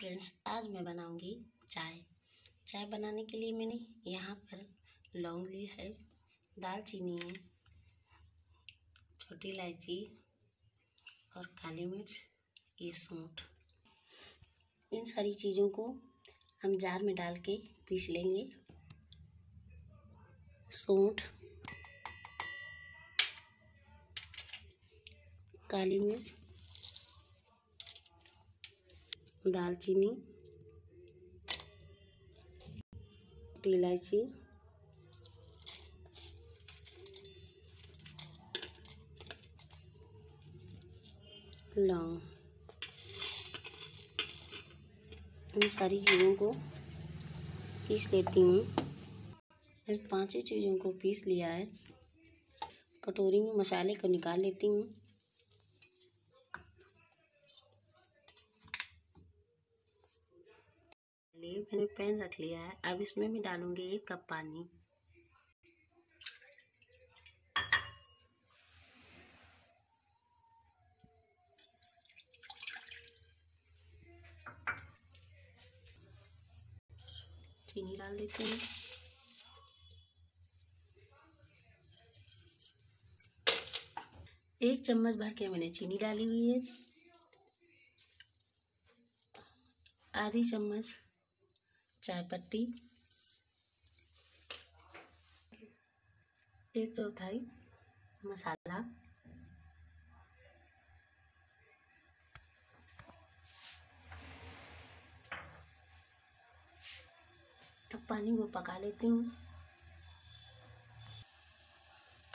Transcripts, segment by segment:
Friends, आज मैं बनाऊंगी चाय। चाय बनाने के लिए मैंने यहाँ पर लौंग ली है, दालचीनी है, छोटी इलायची और काली मिर्च, ये सौंठ। इन सारी चीज़ों को हम जार में डाल के पीस लेंगे। सौंठ, काली मिर्च, दालचीनी, छोटी इलायची, लौंग, इन सारी चीज़ों को पीस लेती हूँ। मैंने 5 चीज़ों को पीस लिया है। कटोरी में मसाले को निकाल लेती हूँ। मैंने पैन रख लिया है। अब इसमें मैं डालूंगी 1 कप पानी। चीनी डाल देती हूँ। एक चम्मच भर के मैंने चीनी डाली हुई है। आधी चम्मच चाय पत्ती, 1/4 मसाला, अब पानी को पका लेती हूँ।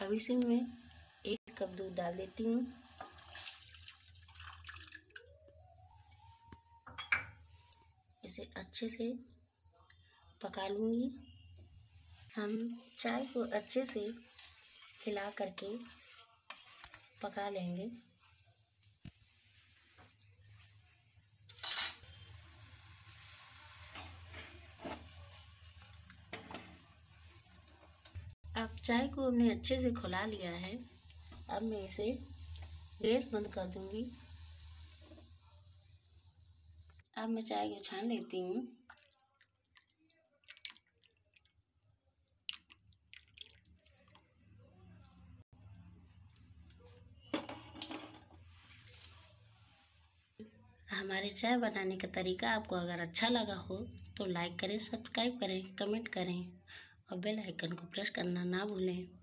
अब इसे मैं 1 कप दूध डाल देती हूँ। इसे अच्छे से पका लूँगी। हम चाय को अच्छे से हिला करके पका लेंगे। अब चाय को हमने अच्छे से खौला लिया है। अब मैं इसे गैस बंद कर दूंगी। अब मैं चाय को छान लेती हूँ। हमारे चाय बनाने का तरीका आपको अगर अच्छा लगा हो तो लाइक करें, सब्सक्राइब करें, कमेंट करें और बेल आइकन को प्रेस करना ना भूलें।